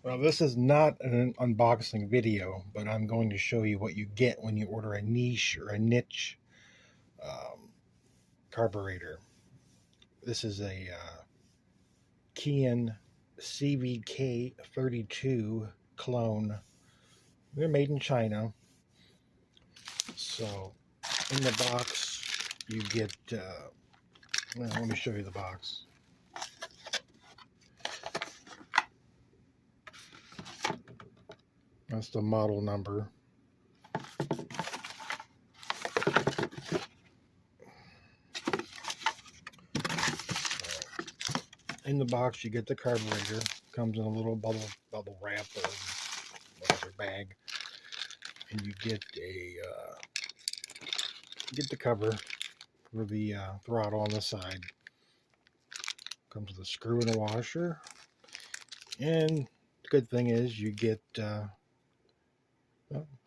Well, this is not an unboxing video, but I'm going to show you what you get when you order a niche or a niche um, carburetor. This is a Keihin CVK32 clone. They're made in China. So in the box you get, well, let me show you the box. That's the model number. In the box you get the carburetor. Comes in a little bubble wrap or whatever bag, and you get the cover for the throttle on the side. Comes with a screw and a washer, and the good thing is you get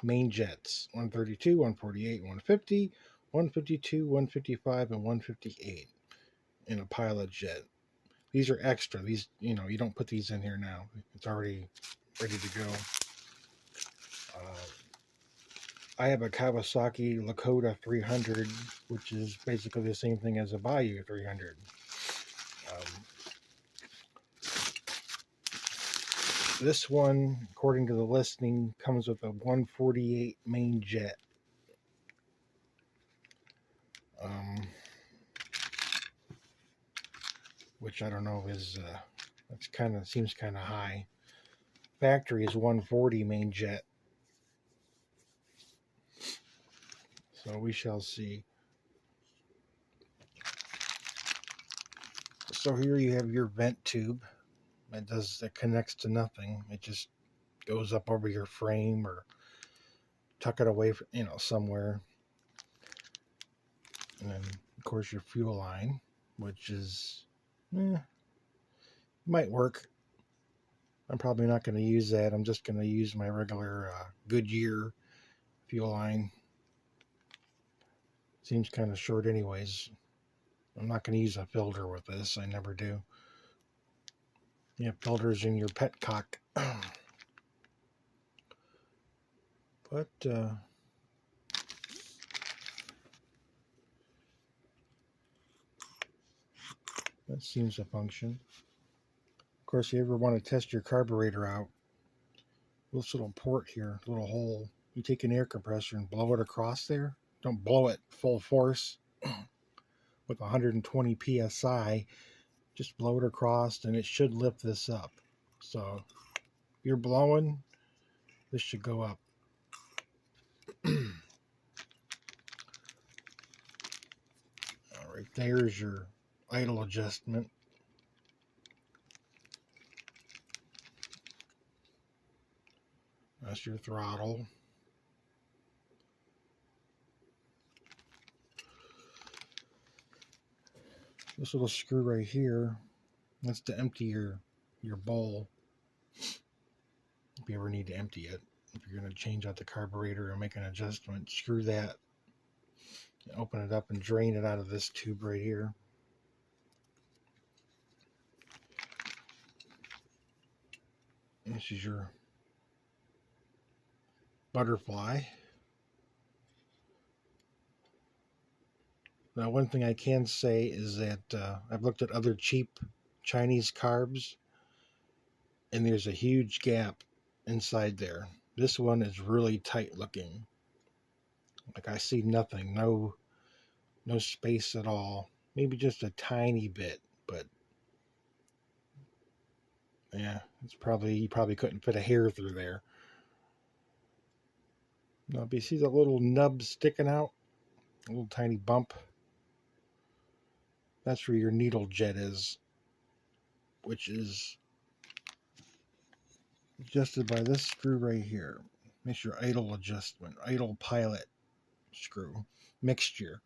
main jets: 132, 148, 150, 152, 155, and 158 in a pilot jet. These are extra. These, you don't put these in here now. It's already ready to go. I have a Kawasaki Lakota 300, which is basically the same thing as a Bayou 300. This one, according to the listing, comes with a 148 main jet. Which I don't know is, seems kind of high. Factory is 140 main jet. So we shall see. So here you have your vent tube. It connects to nothing. It just goes up over your frame or tuck it away from, somewhere. And then of course your fuel line, which is might work. I'm probably not going to use that. I'm just going to use my regular Goodyear fuel line. Seems kind of short anyways. I'm not going to use a filter with this. I never do. You have filters in your petcock. But that seems to function. Of course, if you ever want to test your carburetor out, this little port here, little hole, you take an air compressor and blow it across there. Don't blow it full force with 120 psi. Just blow it across and it should lift this up. So if you're blowing, this should go up. All right, there's your idle adjustment. That's your throttle. This little screw right here, that's to empty your bowl. If you ever need to empty it, if you're going to change out the carburetor or make an adjustment, screw that. Open it up and drain it out of this tube right here. This is your butterfly. Now, one thing I can say is that I've looked at other cheap Chinese carbs, and there's a huge gap inside there. This one is really tight looking. Like, I see nothing, no space at all. Maybe just a tiny bit, but yeah, you probably couldn't fit a hair through there. Now, if you see the little nub sticking out, a little tiny bump, that's where your needle jet is, which is adjusted by this screw right here. Makes your idle adjustment, idle pilot screw mixture.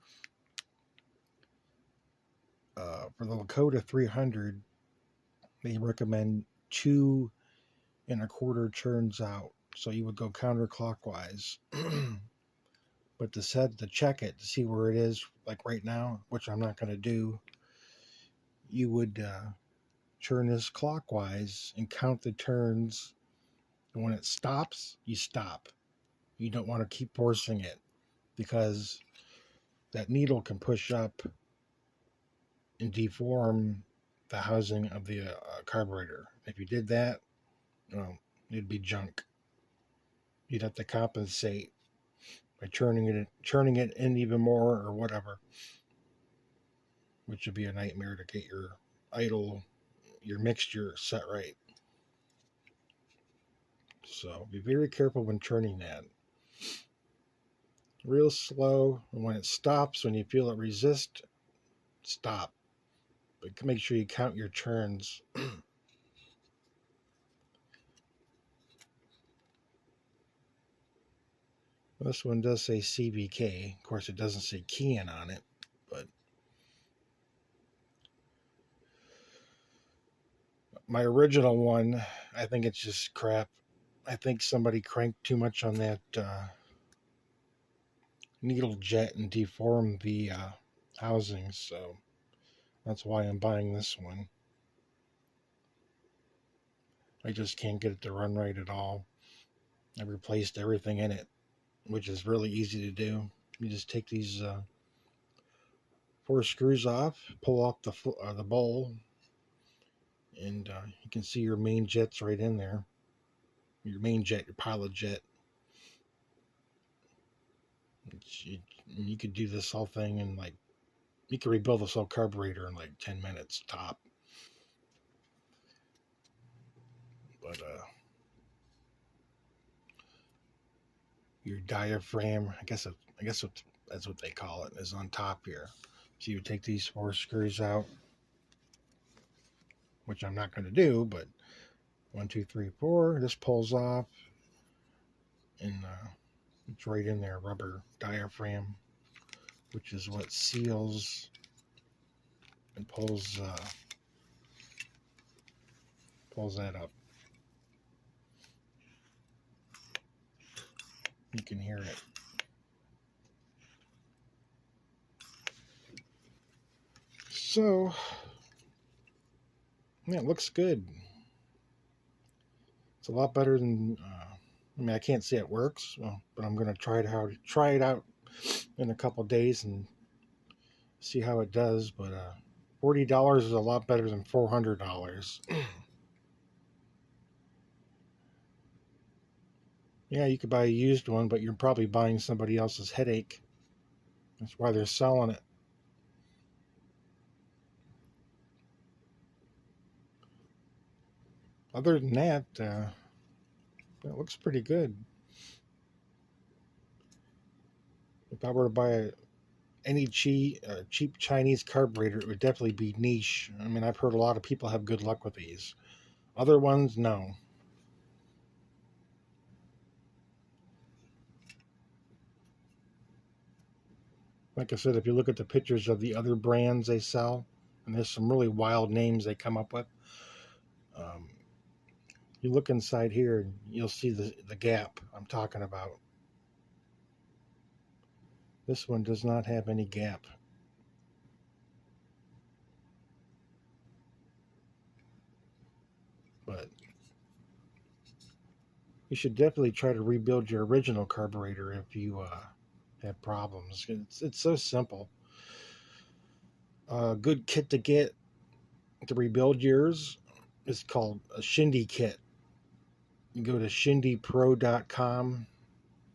For the Lakota 300, they recommend 2 1/4 turns out, so you would go counterclockwise. But to check it, to see where it is, like right now, which I'm not going to do, you would turn this clockwise and count the turns And when it stops, you stop. You don't want to keep forcing it because that needle can push up and deform the housing of the carburetor. If you did that, well, it'd be junk. You'd have to compensate by turning it in even more or whatever, which would be a nightmare to get your mixture set right. So be very careful when turning that. Real slow, and when it stops, when you feel it resist, stop. But make sure you count your turns. This one does say CVK. Of course, it doesn't say Keihin on it, but my original one, I think it's just crap. I think somebody cranked too much on that needle jet and deformed the housings, so that's why I'm buying this one. I just can't get it to run right at all. I replaced everything in it, which is really easy to do. You just take these 4 screws off, pull off the bowl, and you can see your main jets right in there. Your main jet, your pilot jet. You could do this whole thing in you could rebuild this whole carburetor in 10 minutes top. But your diaphragm, I guess that's what they call it, is on top here. So you would take these 4 screws out, which I'm not going to do, but 1, 2, 3, 4. This pulls off, and it's right in there, rubber diaphragm, which is what seals and pulls that up. You can hear it. So, yeah, it looks good. It's a lot better than. I can't say it works, but I'm going to try it out in a couple days and see how it does. But $40 is a lot better than $400. Yeah, you could buy a used one, but you're probably buying somebody else's headache. That's why they're selling it. Other than that, it looks pretty good. If I were to buy any cheap Chinese carburetor, it would definitely be niche. I mean, I've heard a lot of people have good luck with these. Other ones, no. Like I said, if you look at the pictures of the other brands they sell, and there's some really wild names they come up with. You look inside here, and you'll see the gap I'm talking about. This one does not have any gap. But you should definitely try to rebuild your original carburetor if you have problems. It's so simple. A good kit to get to rebuild yours is called a Shindy kit. You go to shindypro.com.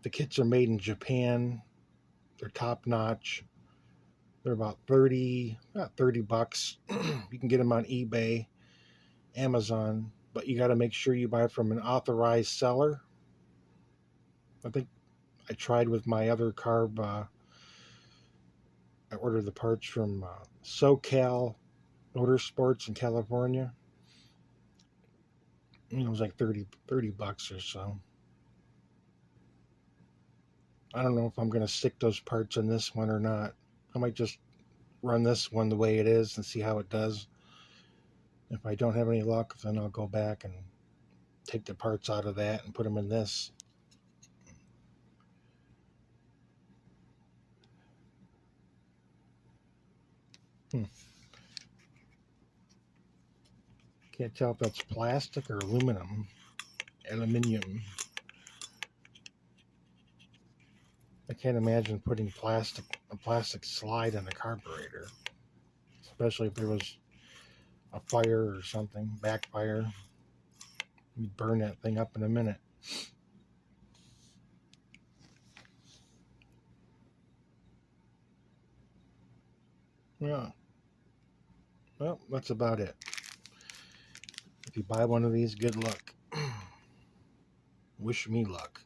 The kits are made in Japan. They're top notch. They're about $30 bucks. You can get them on eBay, Amazon, but you got to make sure you buy from an authorized seller. I think I tried with my other carb. I ordered the parts from SoCal Motorsports in California. It was like 30 bucks or so. I don't know if I'm going to stick those parts in this one or not. I might just run this one the way it is and see how it does. If I don't have any luck, then I'll go back and take the parts out of that and put them in this. Can't tell if that's plastic or aluminum. aluminium. I can't imagine putting a plastic slide on a carburetor, especially if there was a fire or something, backfire. You'd burn that thing up in a minute. Yeah. Well, that's about it. If you buy one of these, good luck. Wish me luck.